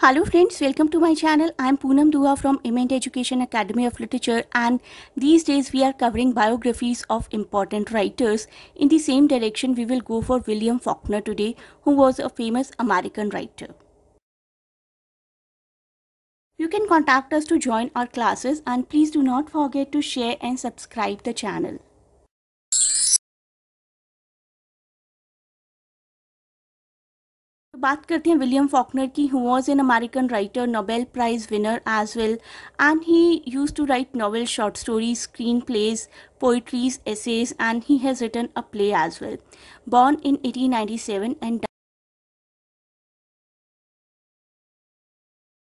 Hello friends, welcome to my channel. I am Poonam Dua from Imant Education Academy of Literature, and these days we are covering biographies of important writers. In the same direction, we will go for William Faulkner today, who was a famous American writer. You can contact us to join our classes, and please do not forget to share and subscribe the channel. बात करते हैं William Faulkner की, who was an American writer, Nobel prize winner as well, and he use to write novel, short stories, screen plays, poetries, essays, and he has written a play as well. Born in 1897 and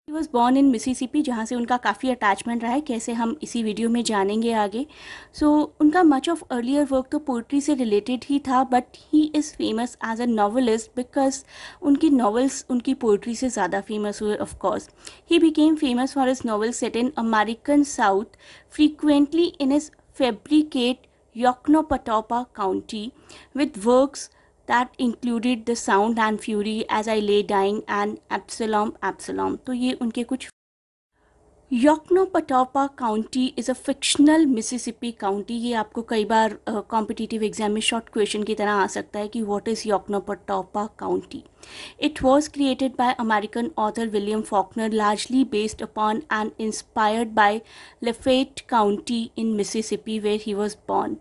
he was born in Mississippi, जहाँ से उनका काफ़ी attachment रहा है, कैसे हम इसी video में जानेंगे आगे. उनका मच ऑफ अर्लियर वर्क तो पोइट्री से रिलेटेड ही था, but he is famous as a novelist because उनकी नॉवेल्स उनकी पोइट्री से ज़्यादा फेमस हुए. Of course he became famous for his novel set in American south, frequently in his fabricate Yoknapatawpha County, with works that included The Sound and Fury, As I Lay Dying, and Absalom, Absalom. तो ये उनके कुछ. Yoknapatawpha county is a fictional Mississippi county. ये आपको कई बार competitive exam में short question की तरह आ सकता है कि what is Yoknapatawpha county. It was created by American author William Faulkner, largely based upon and inspired by Lafayette County in Mississippi, where he was born.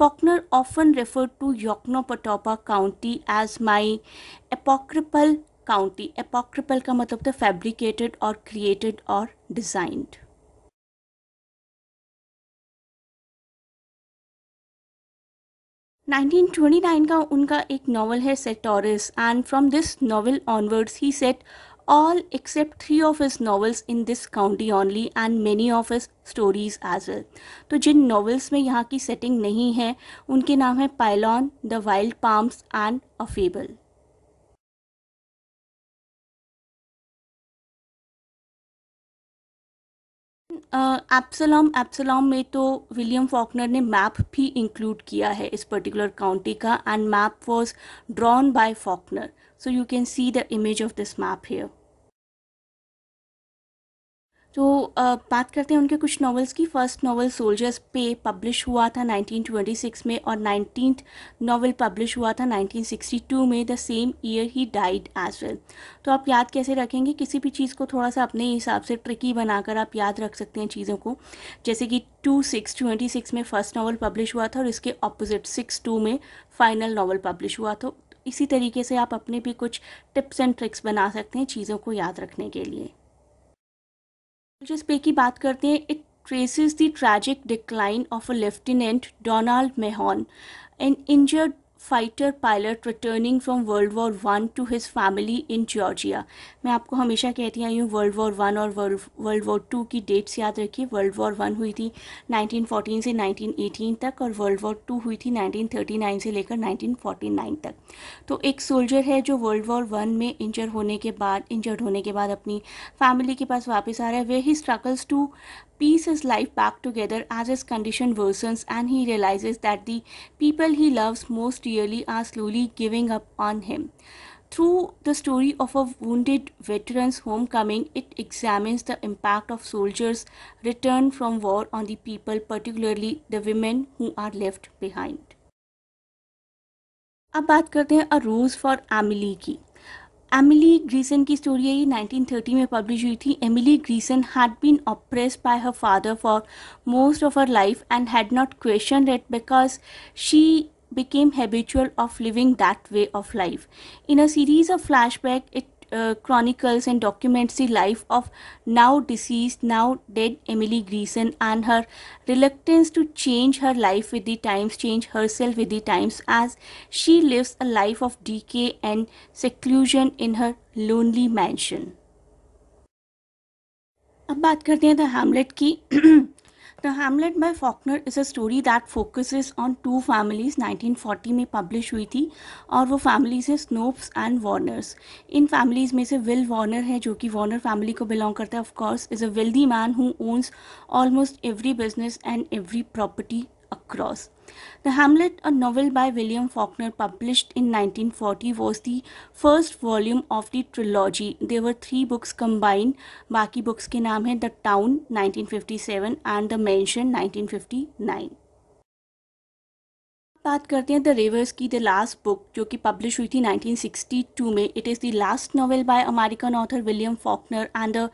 Faulkner often referred to Yoknapatawpha County as my apocryphal county. Apocryphal का मतलब था fabricated or created or designed. Nineteen 29 का उनका एक novel है Sartoris, and from this novel onwards ही set all except 3 of his novels in this county only and many of his stories as well. तो जिन novels में यहाँ की setting नहीं है उनके नाम है Pylon, the wild palms and a fable. Absalom में तो विलियम फॉकनर ने मैप भी इंक्लूड किया है इस पर्टिकुलर काउंटी का, and map was drawn by Faulkner. So you can see the image of this map here. तो बात करते हैं उनके कुछ नॉवेल्स की. First novel soldiers pay publish हुआ था 1926 में, और 19th नॉवल पब्लिश हुआ था 1962 में. द सेम ईयर ही डाइड एज वेल. तो आप याद कैसे रखेंगे किसी भी चीज़ को? थोड़ा सा अपने हिसाब से ट्रिकी बनाकर आप याद रख सकते हैं चीज़ों को. जैसे कि 2/6/26 में फर्स्ट नॉवल पब्लिश हुआ था, और इसके ऑपोजिट 6/2 में फाइनल नॉवल पब्लिश हुआ. तो इसी तरीके से आप अपने भी कुछ टिप्स एंड ट्रिक्स बना सकते हैं चीज़ों को याद रखने के लिए. सोल्जर्स पे की बात करते हैं. It traces the tragic decline of a lieutenant Donald Mahon, an injured fighter pilot returning from world war 1 to his family in Georgia. मैं आपको हमेशा कहती आई हूँ वर्ल्ड वॉर 1 और वर्ल्ड वॉर 2 की डेट्स याद रखिए. वर्ल्ड वॉर 1 हुई थी 1914 से 1918 तक, और वर्ल्ड वॉर 2 हुई थी 1939 से लेकर 1949 तक. तो एक सोल्जर है जो वर्ल्ड वॉर 1 में इंजर्ड होने के बाद अपनी फैमिली के पास वापस आ रहा है, where he struggles to piece his life back together as his condition worsens, and he realizes that the people he loves most dearly are slowly giving up on him. Through the story of a wounded veteran's homecoming, it examines the impact of soldiers' return from war on the people, particularly the women who are left behind. अब बात करते हैं a rose for Emily की. Emily Grierson की story है, ये 1930 में publish हुई थी. Emily Grierson had been oppressed by her father for most of her life and had not question it because she became habitual of living that way of life. In a series of flashback, it chronicles and documents the life of now deceased, now dead Emily Greason, and her reluctance to change her life with the times, change herself with the times, as she lives a life of decay and seclusion in her lonely mansion. अब बात करते हैं the Hamlet की. The Hamlet by Faulkner is a story that focuses on two families. 1940 में publish हुई थी, और वो फैमिलीज है स्नोप्स एंड वार्नर्स. इन फैमिलीज़ में से विल वार्नर है जो कि वार्नर फैमिली को बिलोंग करता है. Of course is a wealthy man who owns almost every business and every property across. The Hamlet, a novel by William Faulkner published in 1940, was the first volume of the trilogy. There were 3 books combined. बाकी books के नाम हैं The Town 1957 and The Mansion 1959. बात करते हैं the reivers की the last book जो कि पब्लिश हुई थी 1962 में. It is the last novel by American author William Faulkner and the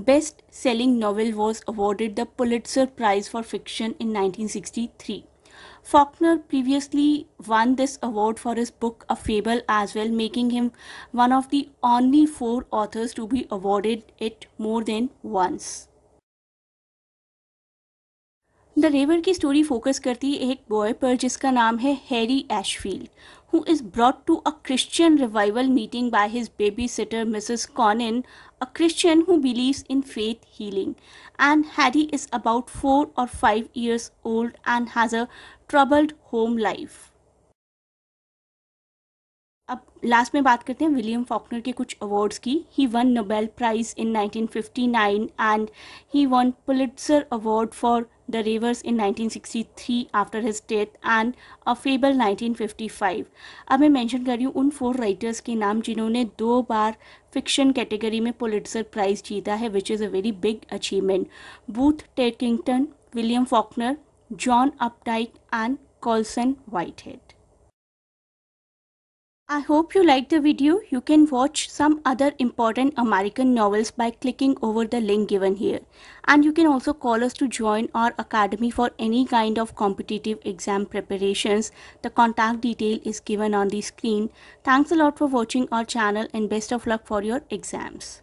best selling novel was awarded the Pulitzer prize for fiction in 1963. Faulkner previously won this award for his book A Fable as well, making him one of the only 4 authors to be awarded it more than once. The river की story focus करती है एक boy पर जिसका नाम है Harry एशफील्ड, who is brought to a Christian revival meeting by his babysitter Mrs. Conan, a Christian who believes in faith healing. And Harry is about 4 or 5 years old and has a troubled home life. अब last में बात करते हैं William Faulkner के कुछ awards की. He won Nobel prize in 1959 and he won Pulitzer award for the Reivers in 1963 after his death and a fable 1955. अब मैं मेंशन कर रही हूँ उन 4 राइटर्स के नाम जिन्होंने 2 बार फिक्शन कैटेगरी में पुलिट्जर प्राइज जीता है, which is a very big achievement. Booth Tarkington, William Faulkner, John Updike and Colson Whitehead. I hope you liked the video. You can watch some other important American novels by clicking over the link given here. And you can also call us to join our academy for any kind of competitive exam preparations. The contact detail is given on the screen. Thanks a lot for watching our channel and best of luck for your exams.